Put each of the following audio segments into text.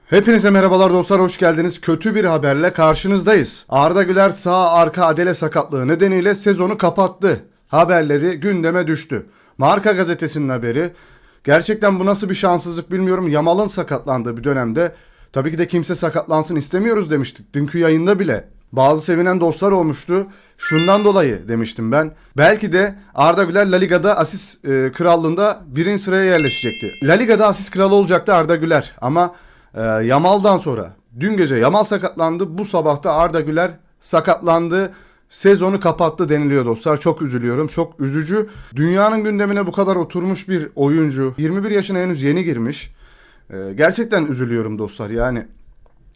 Hepinize merhabalar dostlar, hoş geldiniz. Kötü bir haberle karşınızdayız. Arda Güler sağ arka adele sakatlığı nedeniyle sezonu kapattı. Haberleri gündeme düştü. Marka gazetesinin haberi. Gerçekten bu nasıl bir şanssızlık bilmiyorum. Yamal'ın sakatlandığı bir dönemde tabii ki de kimse sakatlansın istemiyoruz demiştik. Dünkü yayında bile bazı sevinen dostlar olmuştu. Şundan dolayı demiştim ben. Belki de Arda Güler La Liga'da asist krallığında birinci sıraya yerleşecekti. La Liga'da asist kralı olacaktı Arda Güler ama Yamal'dan sonra dün gece Yamal sakatlandı. Bu sabahta Arda Güler sakatlandı. Sezonu kapattı deniliyor dostlar. Çok üzülüyorum. Çok üzücü. Dünyanın gündemine bu kadar oturmuş bir oyuncu. 21 yaşına henüz yeni girmiş. Gerçekten üzülüyorum dostlar. Yani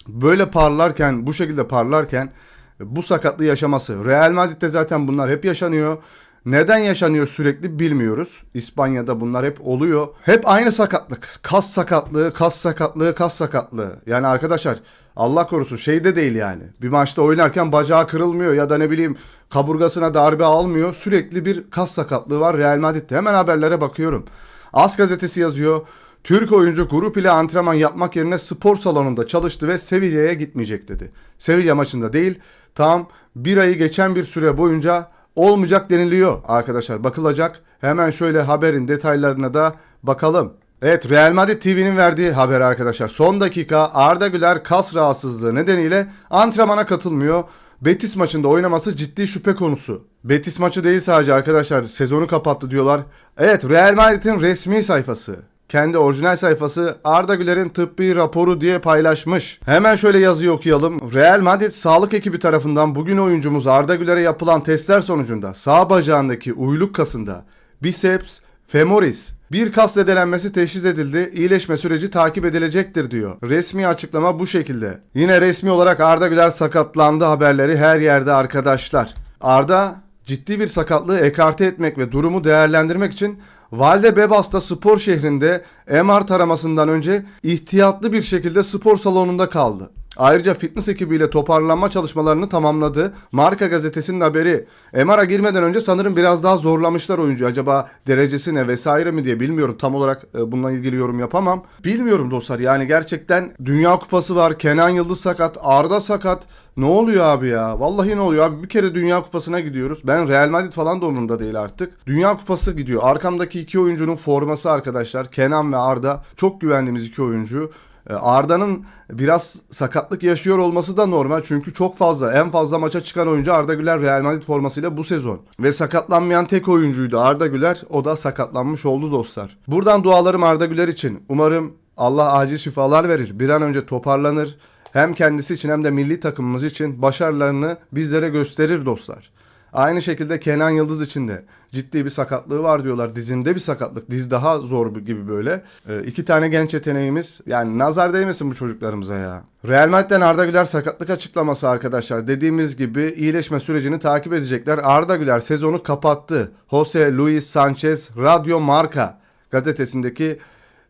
böyle parlarken, bu şekilde parlarken bu sakatlığı yaşaması. Real Madrid'de zaten bunlar hep yaşanıyor. Neden yaşanıyor sürekli bilmiyoruz. İspanya'da bunlar hep oluyor. Hep aynı sakatlık. Kas sakatlığı, kas sakatlığı, kas sakatlığı. Yani arkadaşlar Allah korusun şey de değil yani. Bir maçta oynarken bacağı kırılmıyor ya da ne bileyim kaburgasına darbe almıyor. Sürekli bir kas sakatlığı var Real Madrid'de. Hemen haberlere bakıyorum. AS gazetesi yazıyor. Türk oyuncu grup ile antrenman yapmak yerine spor salonunda çalıştı ve Sevilla'ya gitmeyecek dedi. Sevilla maçında değil, tam bir ayı geçen bir süre boyunca olmayacak deniliyor arkadaşlar. Bakılacak. Hemen şöyle haberin detaylarına da bakalım. Evet, Real Madrid TV'nin verdiği haber arkadaşlar. Son dakika Arda Güler kas rahatsızlığı nedeniyle antrenmana katılmıyor. Betis maçında oynaması ciddi şüphe konusu. Betis maçı değil sadece arkadaşlar, sezonu kapattı diyorlar. Evet, Real Madrid'in resmi sayfası, kendi orijinal sayfası Arda Güler'in tıbbi raporu diye paylaşmış. Hemen şöyle yazıyı okuyalım. Real Madrid sağlık ekibi tarafından bugün oyuncumuz Arda Güler'e yapılan testler sonucunda sağ bacağındaki uyluk kasında biceps femoris bir kas zedelenmesi teşhis edildi. İyileşme süreci takip edilecektir diyor. Resmi açıklama bu şekilde. Yine resmi olarak Arda Güler sakatlandı haberleri her yerde arkadaşlar. Arda ciddi bir sakatlığı ekarte etmek ve durumu değerlendirmek için Valdebebas'ta spor şehrinde MR taramasından önce ihtiyatlı bir şekilde spor salonunda kaldı. Ayrıca fitness ekibiyle toparlanma çalışmalarını tamamladı. Marka gazetesinin haberi. MR'a girmeden önce sanırım biraz daha zorlamışlar oyuncu. Acaba derecesi ne vesaire mi diye bilmiyorum. Tam olarak bununla ilgili yorum yapamam. Bilmiyorum dostlar, yani gerçekten Dünya Kupası var. Kenan Yıldız sakat, Arda sakat. Ne oluyor abi ya? Vallahi ne oluyor abi? Bir kere Dünya Kupası'na gidiyoruz. Ben Real Madrid falan da umurumda değil artık. Dünya Kupası gidiyor. Arkamdaki iki oyuncunun forması arkadaşlar. Kenan ve Arda. Çok güvendiğimiz iki oyuncu. Arda'nın biraz sakatlık yaşıyor olması da normal. Çünkü çok fazla, en fazla maça çıkan oyuncu Arda Güler Real Madrid formasıyla bu sezon. Ve sakatlanmayan tek oyuncuydu Arda Güler. O da sakatlanmış oldu dostlar. Buradan dualarım Arda Güler için. Umarım Allah acil şifalar verir. Bir an önce toparlanır. Hem kendisi için hem de milli takımımız için başarılarını bizlere gösterir dostlar. Aynı şekilde Kenan Yıldız için de ciddi bir sakatlığı var diyorlar. Dizinde bir sakatlık. Diz daha zor gibi böyle. İki tane genç yeteneğimiz. Yani nazar değmesin bu çocuklarımıza ya. Real Madrid'den Arda Güler sakatlık açıklaması arkadaşlar. Dediğimiz gibi iyileşme sürecini takip edecekler. Arda Güler sezonu kapattı. Jose Luis Sanchez Radio Marca gazetesindeki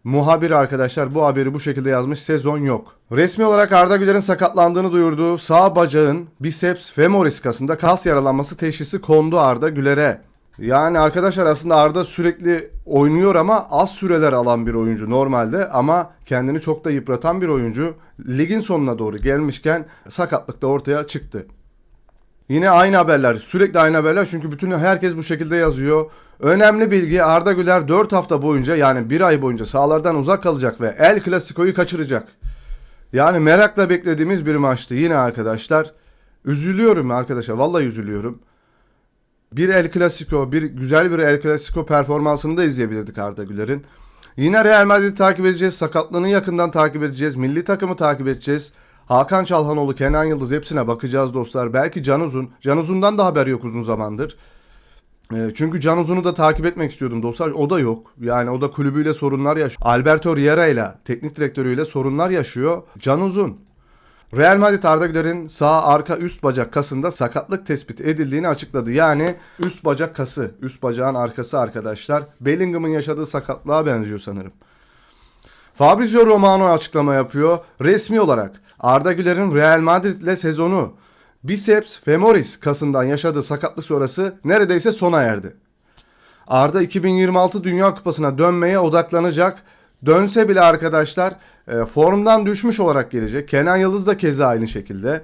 muhabir arkadaşlar bu haberi bu şekilde yazmış. Sezon yok. Resmi olarak Arda Güler'in sakatlandığını duyurduğu sağ bacağın biceps femoris kasında kas yaralanması teşhisi kondu Arda Güler'e. Yani arkadaşlar aslında Arda sürekli oynuyor ama az süreler alan bir oyuncu normalde, ama kendini çok da yıpratan bir oyuncu. Ligin sonuna doğru gelmişken sakatlık da ortaya çıktı. Yine aynı haberler, sürekli aynı haberler, çünkü bütün herkes bu şekilde yazıyor. Önemli bilgi, Arda Güler 4 hafta boyunca, yani bir ay boyunca sahalardan uzak kalacak ve El Clasico'yu kaçıracak. Yani merakla beklediğimiz bir maçtı yine arkadaşlar. Üzülüyorum arkadaşlar, vallahi üzülüyorum. Bir El Clasico, güzel bir El Clasico performansını da izleyebilirdik Arda Güler'in. Yine Real Madrid'i takip edeceğiz, sakatlığını yakından takip edeceğiz, milli takımı takip edeceğiz. Hakan Çalhanoğlu, Kenan Yıldız, hepsine bakacağız dostlar. Belki Can Uzun'dan da haber yok uzun zamandır. Çünkü Can Uzun'u da takip etmek istiyordum dostlar. O da yok. Yani o da kulübüyle sorunlar yaşıyor. Alberto Riera ile, teknik direktörüyle sorunlar yaşıyor. Can Uzun. Real Madrid Arda Güler'in sağ arka üst bacak kasında sakatlık tespit edildiğini açıkladı. Yani üst bacak kası, üst bacağın arkası arkadaşlar. Bellingham'ın yaşadığı sakatlığa benziyor sanırım. Fabrizio Romano açıklama yapıyor. Resmi olarak Arda Güler'in Real Madrid ile sezonu biceps femoris kasından yaşadığı sakatlık sonrası neredeyse sona erdi. Arda 2026 Dünya Kupası'na dönmeye odaklanacak. Dönse bile arkadaşlar formdan düşmüş olarak gelecek. Kenan Yıldız da keza aynı şekilde.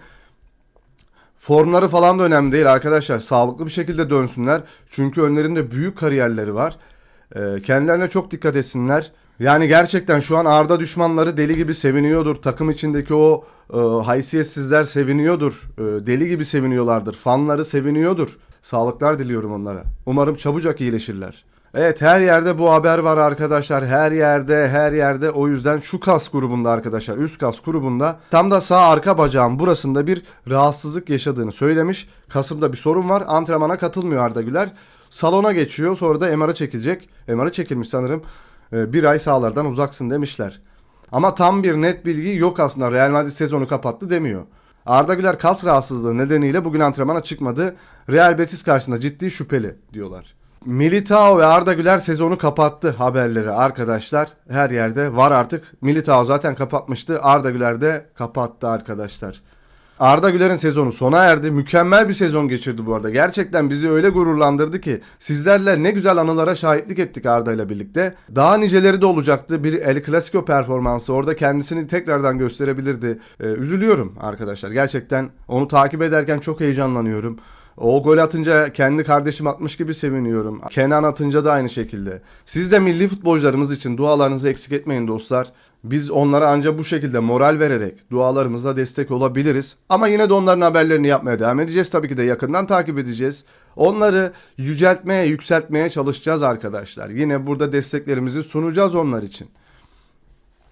Formları falan da önemli değil arkadaşlar. Sağlıklı bir şekilde dönsünler. Çünkü önlerinde büyük kariyerleri var. Kendilerine çok dikkat etsinler. Yani gerçekten şu an Arda düşmanları deli gibi seviniyordur. Takım içindeki o haysiyetsizler seviniyordur. Deli gibi seviniyorlardır. Fanları seviniyordur. Sağlıklar diliyorum onlara. Umarım çabucak iyileşirler. Evet, her yerde bu haber var arkadaşlar. Her yerde. O yüzden şu kas grubunda arkadaşlar, üst kas grubunda tam da sağ arka bacağın burasında bir rahatsızlık yaşadığını söylemiş. Kasım'da bir sorun var. Antrenmana katılmıyor Arda Güler. Salona geçiyor. Sonra da MR'a çekilecek. MR'a çekilmiş sanırım. Bir ay sahalardan uzaksın demişler. Ama tam bir net bilgi yok aslında. Real Madrid sezonu kapattı demiyor. Arda Güler kas rahatsızlığı nedeniyle bugün antrenmana çıkmadı. Real Betis karşısında ciddi şüpheli diyorlar. Militao ve Arda Güler sezonu kapattı haberleri arkadaşlar. Her yerde var artık. Militao zaten kapatmıştı. Arda Güler de kapattı arkadaşlar. Arda Güler'in sezonu sona erdi. Mükemmel bir sezon geçirdi bu arada. Gerçekten bizi öyle gururlandırdı ki sizlerle ne güzel anılara şahitlik ettik Arda ile birlikte. Daha niceleri de olacaktı. Bir El Clasico performansı. Orada kendisini tekrardan gösterebilirdi. Üzülüyorum arkadaşlar. Gerçekten onu takip ederken çok heyecanlanıyorum. O gol atınca kendi kardeşim atmış gibi seviniyorum. Kenan atınca da aynı şekilde. Siz de milli futbolcularımız için dualarınızı eksik etmeyin dostlar. Biz onlara ancak bu şekilde moral vererek dualarımızla destek olabiliriz. Ama yine de onların haberlerini yapmaya devam edeceğiz. Tabii ki de yakından takip edeceğiz. Onları yüceltmeye, yükseltmeye çalışacağız arkadaşlar. Yine burada desteklerimizi sunacağız onlar için.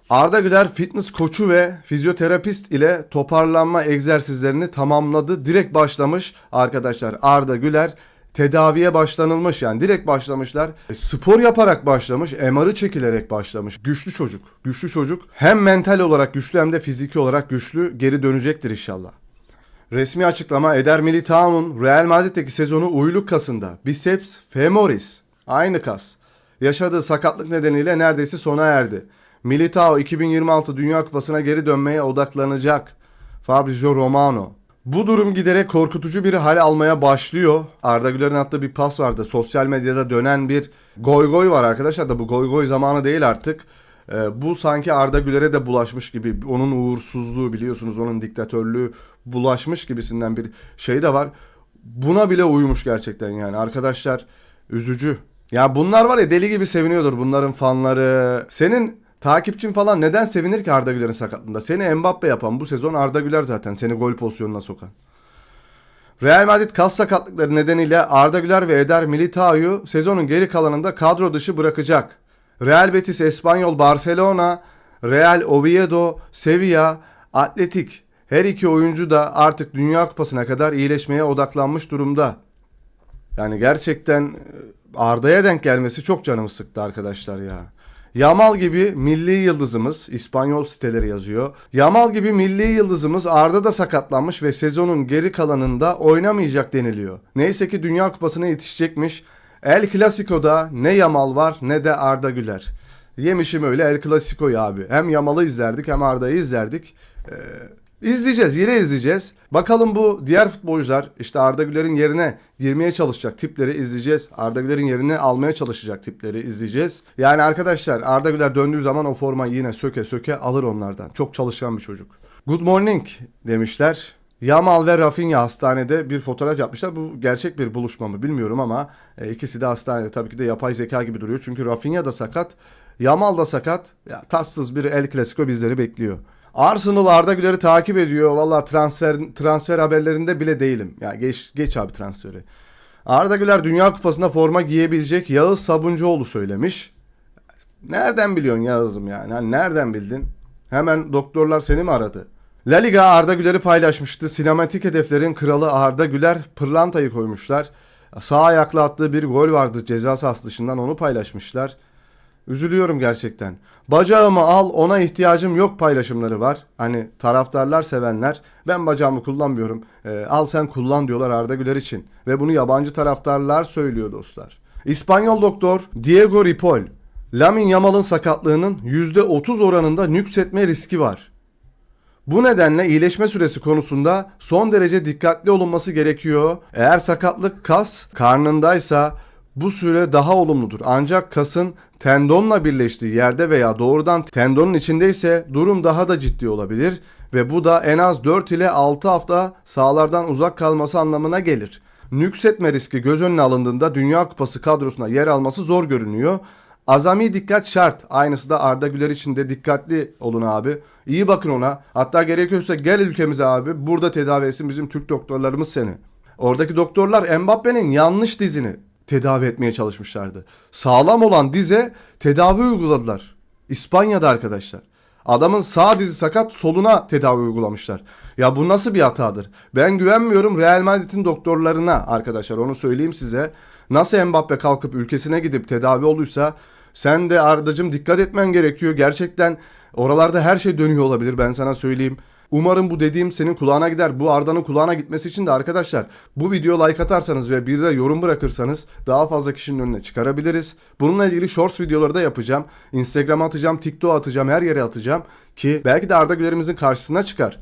Arda Güler fitness koçu ve fizyoterapist ile toparlanma egzersizlerini tamamladı. Direkt başlamış arkadaşlar. Arda Güler tedaviye başlanılmış, yani direkt başlamışlar. Spor yaparak başlamış, MR'ı çekilerek başlamış. Güçlü çocuk, güçlü çocuk. Hem mental olarak güçlü hem de fiziki olarak güçlü, geri dönecektir inşallah. Resmi açıklama: Eder Militao'nun Real Madrid'deki sezonu uyluk kasında, biceps femoris, aynı kas, yaşadığı sakatlık nedeniyle neredeyse sona erdi. Militao 2026 Dünya Kupası'na geri dönmeye odaklanacak. Fabrizio Romano. Bu durum giderek korkutucu bir hal almaya başlıyor. Arda Güler'in attığı bir pas vardı. Sosyal medyada dönen bir goy goy var arkadaşlar, da bu goy goy zamanı değil artık. Bu sanki Arda Güler'e de bulaşmış gibi. Onun uğursuzluğu, biliyorsunuz, onun diktatörlüğü bulaşmış gibisinden bir şey de var. Buna bile uymuş gerçekten yani arkadaşlar, üzücü. Ya bunlar var ya, deli gibi seviniyordur bunların fanları. Senin takipçin falan neden sevinir ki Arda Güler'in sakatlığında? Seni Mbappe yapan bu sezon Arda Güler zaten. Seni gol pozisyonuna sokan. Real Madrid kas sakatlıkları nedeniyle Arda Güler ve Eder Militao'yu sezonun geri kalanında kadro dışı bırakacak. Real Betis, Espanyol, Barcelona, Real Oviedo, Sevilla, Atletik, her iki oyuncu da artık Dünya Kupası'na kadar iyileşmeye odaklanmış durumda. Yani gerçekten Arda'ya denk gelmesi çok canımı sıktı arkadaşlar ya. Yamal gibi milli yıldızımız, İspanyol siteleri yazıyor. Yamal gibi milli yıldızımız Arda da sakatlanmış ve sezonun geri kalanında oynamayacak deniliyor. Neyse ki Dünya Kupası'na yetişecekmiş. El Clasico'da ne Yamal var ne de Arda Güler. Yemişim öyle El Clasico'yu abi. Hem Yamal'ı izlerdik hem Arda'yı izlerdik. İzleyeceğiz, yine izleyeceğiz. Bakalım bu diğer futbolcular, işte Arda Güler'in yerine girmeye çalışacak tipleri izleyeceğiz. Arda Güler'in yerini almaya çalışacak tipleri izleyeceğiz. Yani arkadaşlar, Arda Güler döndüğü zaman o formayı yine söke söke alır onlardan. Çok çalışkan bir çocuk. Good morning demişler. Yamal ve Rafinha hastanede bir fotoğraf yapmışlar. Bu gerçek bir buluşma mı bilmiyorum ama ikisi de hastanede. Tabii ki de yapay zeka gibi duruyor. Çünkü Rafinha da sakat, Yamal da sakat. Ya, tatsız bir El Clasico bizleri bekliyor. Arsenal Arda Güler'i takip ediyor. Valla transfer haberlerinde bile değilim. Ya geç abi transferi. Arda Güler Dünya Kupası'nda forma giyebilecek, Yağız Sabuncuoğlu söylemiş. Nereden biliyorsun Yağız'ım yani? Hani nereden bildin? Hemen doktorlar seni mi aradı? La Liga Arda Güler'i paylaşmıştı. Sinematik hedeflerin kralı Arda Güler, pırlantayı koymuşlar. Sağ ayakla attığı bir gol vardı ceza sahası dışından, onu paylaşmışlar. Üzülüyorum gerçekten. Bacağımı al, ona ihtiyacım yok paylaşımları var. Hani taraftarlar, sevenler, ben bacağımı kullanmıyorum, al sen kullan diyorlar Arda Güler için. Ve bunu yabancı taraftarlar söylüyor dostlar. İspanyol doktor Diego Ripoll, Lamine Yamal'ın sakatlığının %30 oranında nüksetme riski var. Bu nedenle iyileşme süresi konusunda son derece dikkatli olunması gerekiyor. Eğer sakatlık kas karnındaysa, bu süre daha olumludur. Ancak kasın tendonla birleştiği yerde veya doğrudan tendonun içindeyse durum daha da ciddi olabilir ve bu da en az 4 ile 6 hafta sahalardan uzak kalması anlamına gelir. Nüksetme riski göz önüne alındığında Dünya Kupası kadrosuna yer alması zor görünüyor. Azami dikkat şart. Aynısı da Arda Güler için de dikkatli olun abi. İyi bakın ona. Hatta gerekiyorsa gel ülkemize abi. Burada tedavi etsin bizim Türk doktorlarımız seni. Oradaki doktorlar Mbappe'nin yanlış dizini tedavi etmeye çalışmışlardı. Sağlam olan dize tedavi uyguladılar. İspanya'da arkadaşlar. Adamın sağ dizi sakat, soluna tedavi uygulamışlar. Ya bu nasıl bir hatadır? Ben güvenmiyorum Real Madrid'in doktorlarına arkadaşlar, onu söyleyeyim size. Nasıl Mbappe kalkıp ülkesine gidip tedavi olduysa sen de Ardacığım dikkat etmen gerekiyor. Gerçekten oralarda her şey dönüyor olabilir, ben sana söyleyeyim. Umarım bu dediğim senin kulağına gider. Bu Arda'nın kulağına gitmesi için de arkadaşlar bu videoya like atarsanız ve bir de yorum bırakırsanız daha fazla kişinin önüne çıkarabiliriz. Bununla ilgili shorts videoları da yapacağım. Instagram'a atacağım, TikTok'a atacağım, her yere atacağım ki belki de Arda Güler'imizin karşısına çıkar.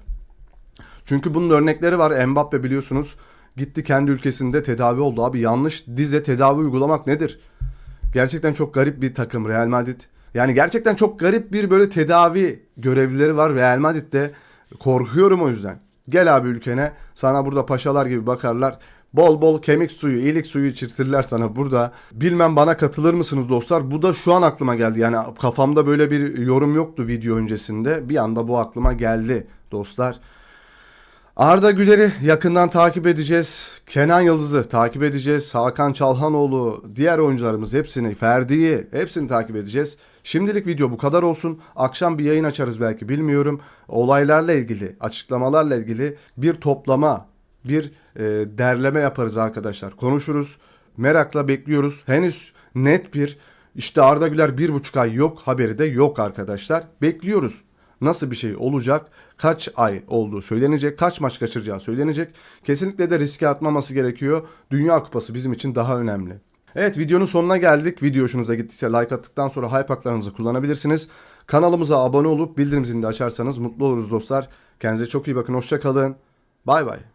Çünkü bunun örnekleri var. Mbappe biliyorsunuz gitti kendi ülkesinde tedavi oldu. Abi yanlış dize tedavi uygulamak nedir? Gerçekten çok garip bir takım Real Madrid. Yani gerçekten çok garip bir böyle tedavi görevlileri var Real Madrid'de. Korkuyorum o yüzden. Gel abi ülkene. Sana burada paşalar gibi bakarlar. Bol bol kemik suyu, iyilik suyu içirtirler sana burada. Bilmem bana katılır mısınız dostlar? Bu da şu an aklıma geldi. Yani kafamda böyle bir yorum yoktu video öncesinde. Bir anda bu aklıma geldi dostlar. Arda Güler'i yakından takip edeceğiz. Kenan Yıldız'ı takip edeceğiz. Hakan Çalhanoğlu, diğer oyuncularımız hepsini, Ferdi'yi hepsini takip edeceğiz. Şimdilik video bu kadar olsun. Akşam bir yayın açarız belki, bilmiyorum. Olaylarla ilgili, açıklamalarla ilgili bir toplama, bir derleme yaparız arkadaşlar. Konuşuruz. Merakla bekliyoruz. Henüz net bir işte Arda Güler 1,5 ay yok haberi de yok arkadaşlar. Bekliyoruz. Nasıl bir şey olacak? Kaç ay olduğu söylenecek. Kaç maç kaçıracağı söylenecek. Kesinlikle de riske atmaması gerekiyor. Dünya Kupası bizim için daha önemli. Evet, videonun sonuna geldik. Video hoşunuza gittiyse like attıktan sonra hype haklarınızı kullanabilirsiniz. Kanalımıza abone olup bildirim zilini de açarsanız mutlu oluruz dostlar. Kendinize çok iyi bakın. Hoşça kalın. Bay bay.